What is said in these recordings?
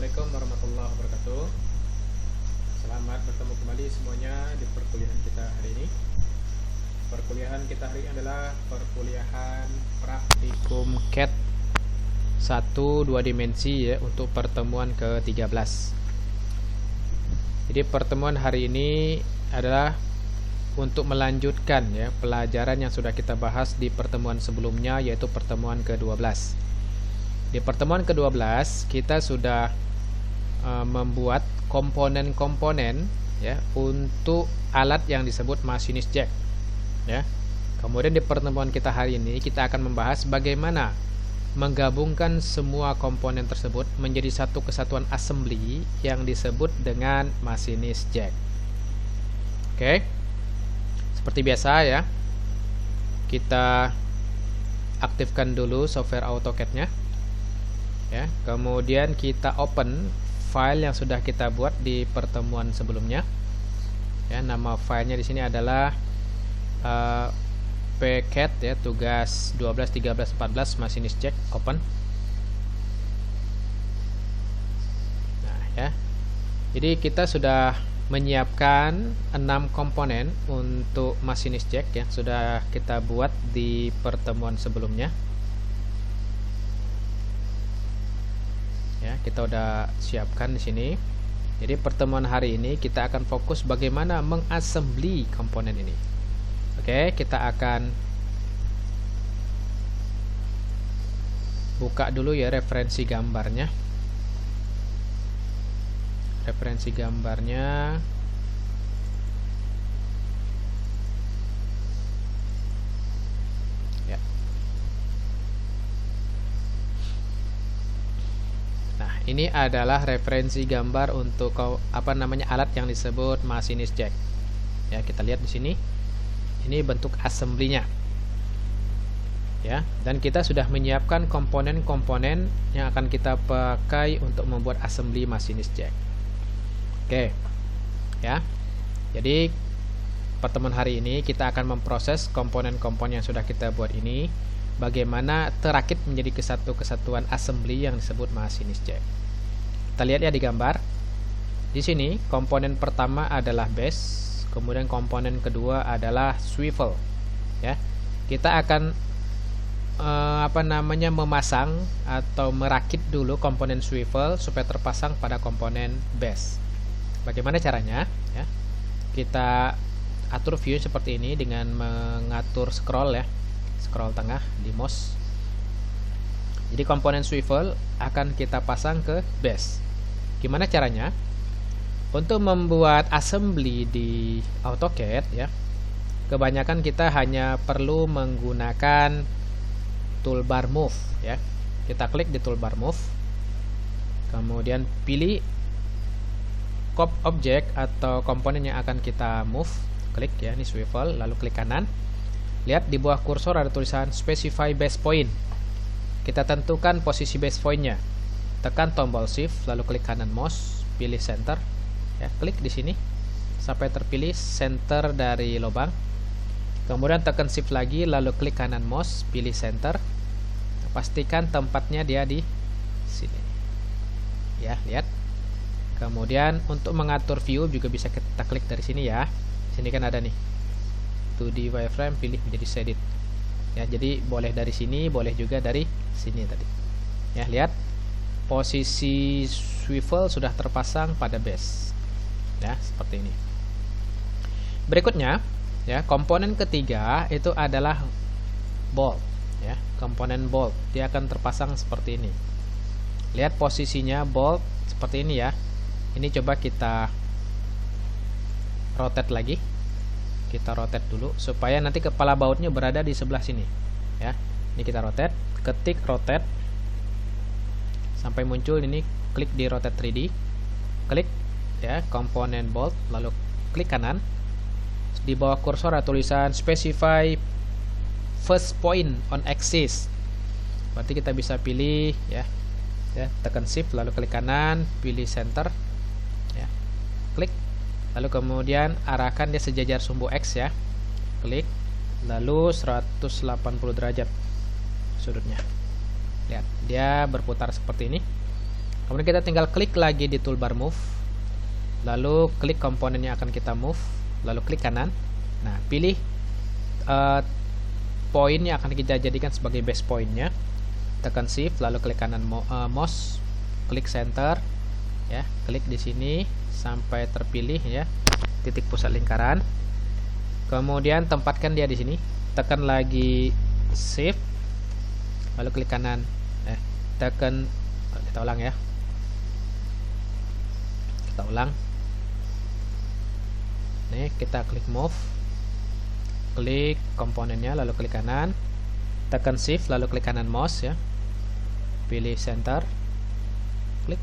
Assalamualaikum warahmatullahi wabarakatuh. Selamat bertemu kembali semuanya di perkuliahan kita hari ini. Perkuliahan kita hari ini adalah perkuliahan praktikum CAT 1 2 dimensi ya, untuk pertemuan ke-13. Jadi pertemuan hari ini adalah untuk melanjutkan ya pelajaran yang sudah kita bahas di pertemuan sebelumnya, yaitu pertemuan ke-12. Di pertemuan ke-12 kita sudah membuat komponen-komponen ya untuk alat yang disebut masinis jack ya. Kemudian di pertemuan kita hari ini kita akan membahas bagaimana menggabungkan semua komponen tersebut menjadi satu kesatuan assembly yang disebut dengan masinis jack. Oke. Seperti biasa ya, kita aktifkan dulu software AutoCAD-nya ya. Kemudian kita open file yang sudah kita buat di pertemuan sebelumnya ya. Nama filenya di sini adalah pcat ya, tugas 12 13 14 masinis jack. Open. Nah ya, jadi kita sudah menyiapkan 6 komponen untuk masinis jack yang sudah kita buat di pertemuan sebelumnya ya. Kita udah siapkan di sini. Jadi pertemuan hari ini kita akan fokus bagaimana mengassembly komponen ini. Oke, kita akan buka dulu ya referensi gambarnya. Referensi gambarnya ya. Nah, ini adalah referensi gambar untuk alat yang disebut masinis jack. Ya, kita lihat di sini. Ini bentuk assembly-nya. Ya, dan kita sudah menyiapkan komponen-komponen yang akan kita pakai untuk membuat assembly masinis jack. Oke. Ya. Jadi pertemuan hari ini kita akan memproses komponen-komponen yang sudah kita buat ini, bagaimana terakit menjadi kesatuan assembly yang disebut masinis jack. Kita lihat ya di gambar. Di sini komponen pertama adalah base, kemudian komponen kedua adalah swivel. Ya. Kita akan memasang atau merakit dulu komponen swivel supaya terpasang pada komponen base. Bagaimana caranya ya? Kita atur view seperti ini dengan mengatur scroll ya, scroll tengah di mouse. Jadi komponen swivel akan kita pasang ke base. Gimana caranya? Untuk membuat assembly di AutoCAD ya, kebanyakan kita hanya perlu menggunakan toolbar move ya. Kita klik di toolbar move, kemudian pilih object atau komponen yang akan kita move. Klik ya, ini swivel, lalu klik kanan. Lihat di bawah kursor ada tulisan specify base point. Kita tentukan posisi base pointnya. Tekan tombol shift, lalu klik kanan mouse, pilih center. Ya, klik di sini sampai terpilih center dari lubang. Kemudian tekan shift lagi, lalu klik kanan mouse, pilih center. Pastikan tempatnya dia di sini. Ya, lihat. Kemudian untuk mengatur view juga bisa kita klik dari sini ya. Sini kan ada nih 2D wireframe, pilih menjadi shaded. Ya, jadi boleh dari sini, boleh juga dari sini tadi. Ya, lihat. Posisi swivel sudah terpasang pada base. Ya, seperti ini. Berikutnya, ya, komponen ketiga itu adalah bolt, ya. Komponen bolt, dia akan terpasang seperti ini. Lihat posisinya bolt seperti ini ya. Ini coba kita rotate lagi. Kita rotate dulu supaya nanti kepala bautnya berada di sebelah sini, ya. Ini kita rotate, ketik rotate sampai muncul ini, klik di rotate 3D. Klik ya komponen bolt, lalu klik kanan. Di bawah kursor ada tulisan specify first point on axis. Berarti kita bisa pilih ya. Ya, tekan shift lalu klik kanan, pilih center. Ya. Klik. Lalu kemudian arahkan dia sejajar sumbu X ya. Klik. Lalu 180 derajat sudutnya. Lihat, dia berputar seperti ini. Kemudian kita tinggal klik lagi di toolbar move, lalu klik komponen yang akan kita move, lalu klik kanan. Nah, pilih poin yang akan kita jadikan sebagai base pointnya, tekan shift lalu klik kanan mouse, klik center ya, klik di sini sampai terpilih ya titik pusat lingkaran. Kemudian tempatkan dia di sini, tekan lagi shift lalu klik kanan, tekan, kita ulang ya, kita ulang nih, kita klik move, klik komponennya lalu klik kanan, tekan shift lalu klik kanan mouse ya, pilih center, klik,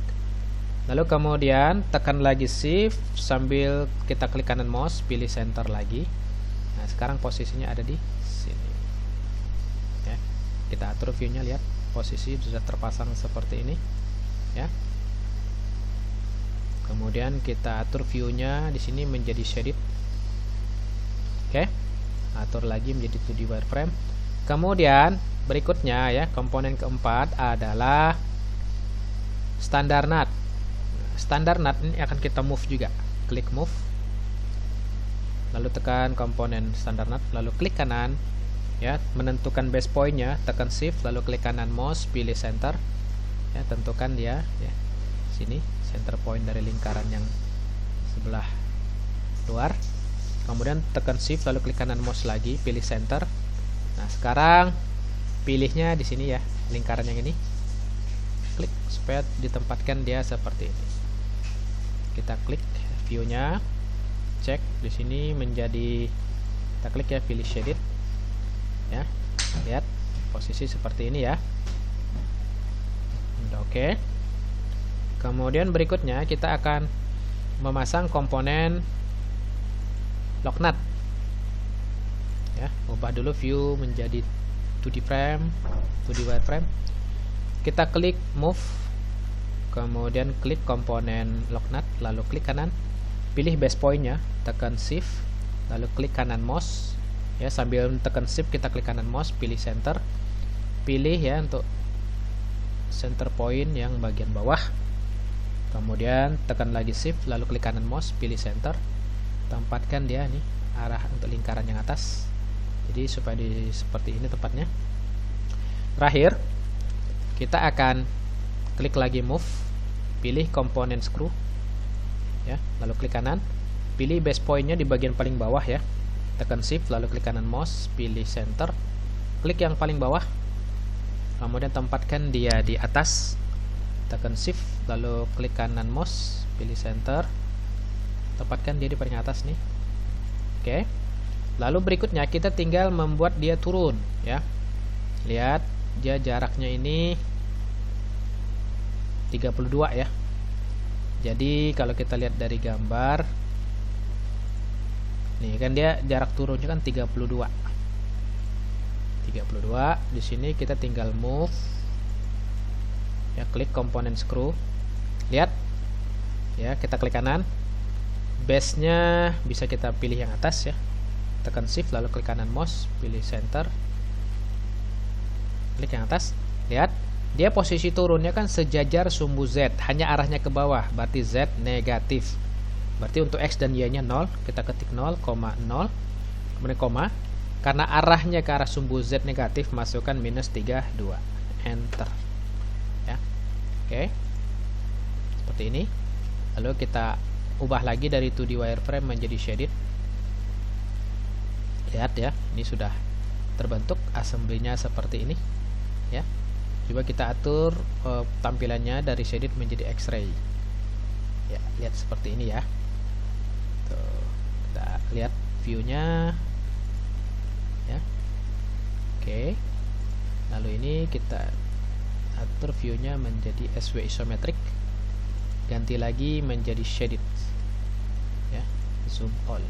lalu kemudian tekan lagi shift sambil kita klik kanan mouse, pilih center lagi. Nah, sekarang posisinya ada di sini ya. Kita atur viewnya, lihat posisi sudah terpasang seperti ini ya. Kemudian kita atur viewnya di sini menjadi shaded. Oke, atur lagi menjadi 2D wireframe. Kemudian berikutnya ya, komponen keempat adalah standar nut. Standar nut ini akan kita move juga, klik move, lalu tekan komponen standar nut, lalu klik kanan ya, menentukan base pointnya, tekan shift lalu klik kanan mouse, pilih center ya, tentukan dia ya sini center point dari lingkaran yang sebelah luar. Kemudian tekan shift lalu klik kanan mouse lagi, pilih center. Nah, sekarang pilihnya di sini ya, lingkaran yang ini, klik supaya ditempatkan dia seperti ini. Kita klik viewnya, cek di sini menjadi, kita klik ya, pilih shaded ya, lihat posisi seperti ini ya. Udah oke. Kemudian berikutnya kita akan memasang komponen lock nut ya, ubah dulu view menjadi 2D frame, 2D wireframe. Kita klik move, kemudian klik komponen lock nut lalu klik kanan, pilih base pointnya, tekan shift lalu klik kanan mouse ya, sambil tekan shift kita klik kanan mouse, pilih center, pilih ya untuk center point yang bagian bawah. Kemudian tekan lagi shift lalu klik kanan mouse, pilih center, tempatkan dia nih arah untuk lingkaran yang atas, jadi supaya seperti ini tempatnya. Terakhir kita akan klik lagi move, pilih komponen screw ya, lalu klik kanan, pilih base pointnya di bagian paling bawah ya, tekan shift lalu klik kanan mouse, pilih center, klik yang paling bawah, kemudian tempatkan dia di atas, tekan shift lalu klik kanan mouse, pilih center, tempatkan dia di paling atas nih. Oke, lalu berikutnya kita tinggal membuat dia turun ya. Lihat dia jaraknya ini 32 ya. Jadi kalau kita lihat dari gambar nih kan, dia jarak turunnya kan 32. Di sini kita tinggal move ya, klik komponen screw, lihat ya, kita klik kanan, base nya bisa kita pilih yang atas ya, tekan shift lalu klik kanan mouse, pilih center, klik yang atas, lihat dia posisi turunnya kan sejajar sumbu Z, hanya arahnya ke bawah, berarti Z negatif. Berarti untuk X dan Y nya 0, kita ketik 0,0, kemudian koma, karena arahnya ke arah sumbu Z negatif, masukkan -32, enter ya. Oke, seperti ini. Lalu kita ubah lagi dari 2D wireframe menjadi shaded. Lihat ya, ini sudah terbentuk assembly-nya seperti ini ya. Coba kita atur tampilannya dari shaded menjadi X-ray ya, lihat seperti ini ya. Tuh, kita lihat view-nya ya. Oke, lalu ini kita atur view-nya menjadi SW isometric, ganti lagi menjadi shaded ya, zoom all.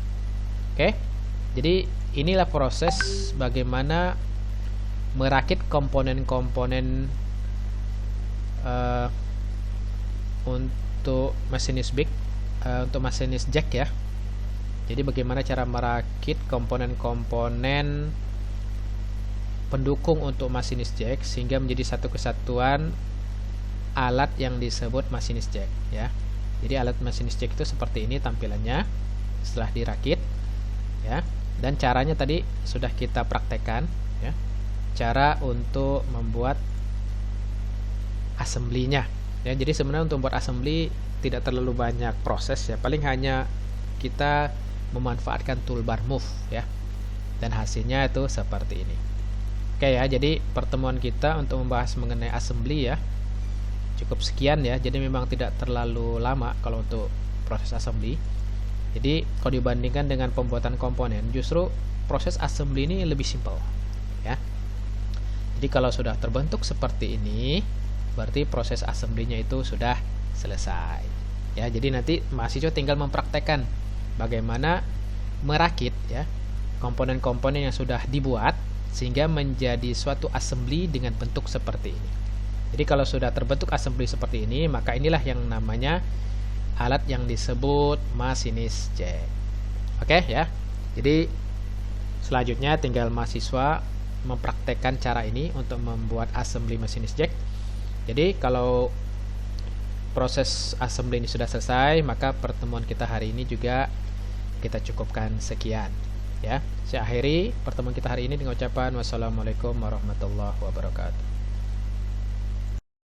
Oke, jadi inilah proses bagaimana merakit komponen-komponen untuk masinis big, untuk masinis jack ya. Jadi bagaimana cara merakit komponen-komponen pendukung untuk masinis jack sehingga menjadi satu kesatuan alat yang disebut masinis jack ya. Jadi alat masinis jack itu seperti ini tampilannya setelah dirakit ya. Dan caranya tadi sudah kita praktekkan ya. Cara untuk membuat assembly-nya ya. Jadi sebenarnya untuk membuat assembly tidak terlalu banyak proses ya. Paling hanya kita memanfaatkan toolbar move ya. Dan hasilnya itu seperti ini. Oke ya, jadi pertemuan kita untuk membahas mengenai assembly ya cukup sekian ya. Jadi memang tidak terlalu lama kalau untuk proses assembly. Jadi kalau dibandingkan dengan pembuatan komponen, justru proses assembly ini lebih simpel ya. Jadi kalau sudah terbentuk seperti ini, berarti proses assembly-nya itu sudah selesai ya. Jadi nanti mahasiswa tinggal mempraktekkan bagaimana merakit ya komponen-komponen yang sudah dibuat sehingga menjadi suatu assembly dengan bentuk seperti ini. Jadi kalau sudah terbentuk assembly seperti ini, maka inilah yang namanya alat yang disebut masinis jack. Oke ya. Jadi selanjutnya tinggal mahasiswa mempraktekkan cara ini untuk membuat assembly masinis jack. Jadi kalau proses assembly ini sudah selesai, maka pertemuan kita hari ini juga kita cukupkan sekian ya. Saya akhiri pertemuan kita hari ini dengan ucapan wassalamualaikum warahmatullahi wabarakatuh.